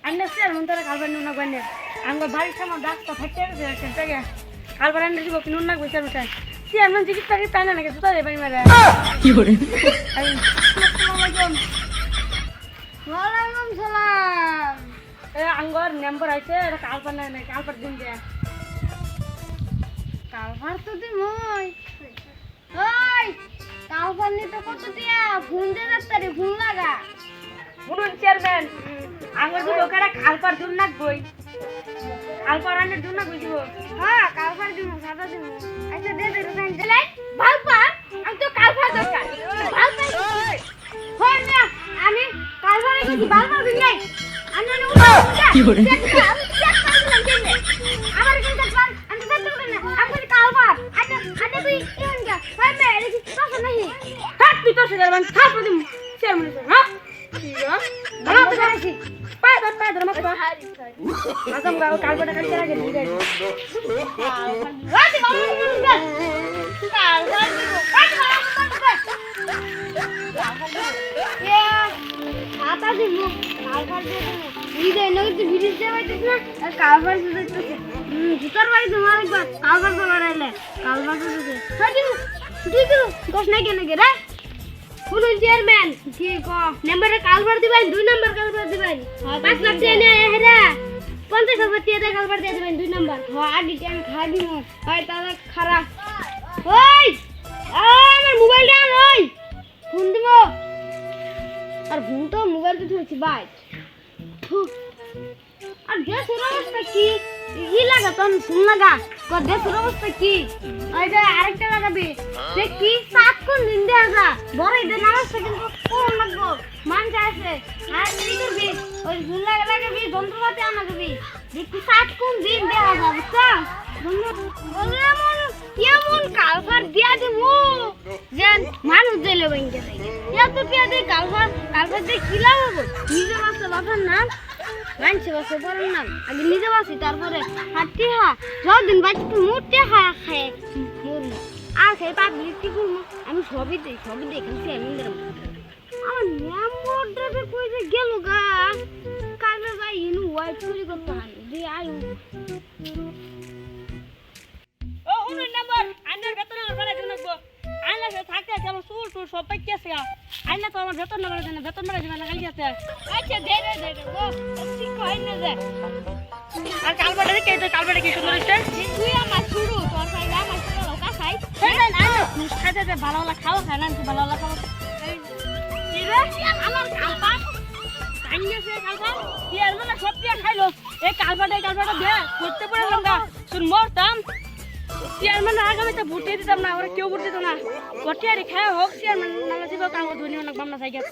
Anda sih, mentara kalbar nuna guanya. Anggo balik sama dak, tak hati aku sih, kentang ya. Kalbar anda sih bawa nuna gue cari cari. Si Arman sedikit sakit tanah nih, kita deh bagaimana? Gimana? Assalamualaikum. Waalaikumsalam. Anggor number aja, ada kalbar nih, kalbar dinja. Kalbar tuh di moy. Hoi, kalbar nih tuh kok tuh dia, bunde tadi bun laga. Bunun chairman. Anggur juga karena kalpar dunak boy. Kalparannya dunak boy juga. Ha, kalpar dunak sada dulu. Ayo deh resign. Jelek, balpar. Aku kalpar doskan. Balpar. Hoi ya, ani kalpar itu di balpar bingai. Ani anu udah. Gimana? Amar kan kalpar. Anda satu kan? Aku di kalpar. Ada tuh ini enggak. Hoi me, ini kita nahi. Hat itu sekarang kalpar di chairman itu. Ha? Iya. Mana tuh sih? Padahal mas pak. Asam kalau kalbar nak cari lagi ni guys. Wah, di bawah ni guys. Kalbar ni. Ya, आता sih mu. Kalbar dia tu. Ini dah nak tu video saya tu na. Kalbar tu tu. Gitar wali tu malah buat. Kalbar tu orang le. Kalbar tu tu. Tadi tu. Tadi tu. Kau nak kena kira? শুনুন chairman কি ক নম্বরে কালবার দিবেন 2 নম্বর কালবার দিবেন 5 লাখ টাকা নিয়ে হেরা 50,000 টাকা কালবার দিয়ে দিবেন 2 নম্বর হ্যাঁ আডি টাইম খাই দিমু হয় তাহলে খারাপ ওই আমার মোবাইলটা ওই ফোন দিব আর ফোন তো মোবাইল তো ধরছি ভাই আর দেশের অবস্থা কি ই লাগা তখন ফোন লাগা ক দেশের অবস্থা কি ওইটা আরেকটা লাগাবি দেখ কি 7 কোন দিন দেখা বড় এটা নামাজটা কিন্তু কোন লাগবো মান চাইছে আর কি করবি ওই ফোন লাগাবি যন্ত্রপাতি আনাবি দেখ কি 7 কোন দিন দেখা যাবে তো এমন কালবার দিয়া দিমু যেন মানুষ দিলে ব্যাংকে থেকে এত পেয়ে কালবার দিয়ে কি লাভ হবো নিজে বাসে বাসার নাম মানছে বাসে পড়ার নাম আগে নিজে বাসি তারপরে হাঁটতে যতদিন বাঁচতে মুটতে খায় মরু আর খাই পাবলিক কি করবো আমি সবই দেখেছি আমি আমার মেম্বরটা কই যে গেল গা কালবার যাই ইনু ওয়াইট চুরি করতে হয় যে আয়ু ও উনি নাম্বার আইনার বেতন আর বাড়াই দেন গো আইনা সে থাকতে আছে আমার চুল টুল সব পাইতেছে আইনা তো আমার বেতন না বাড়াই দেন বেতন বাড়াই দেন না কালকে আছে আচ্ছা দে গো ঠিক কই না যে আর কালবাটা দেখে তো কালবাটা কি সুন্দর হইছে তুই আমার শুরু তোর খাই না আমার শুরু লোকা খাই এই না না খুশ খাইতে ভালো লাগা খাও খায় না ভালো লাগা খাও কি রে আমার কালবা কাইনেছে কালবা কি আর মানে সব দিয়ে খাইলো এই কালবাটা দে করতে পারে লঙ্কা শুন মরতাম চেয়ারম্যান আগামীতে ভোট দিয়ে দিতাম না ওরা কেউ ভোট দিত না ভোটিয়ারি খায় হোক চেয়ারম্যান নামে দিব কাগজ ধনী অনেক বামনা চাই গেছে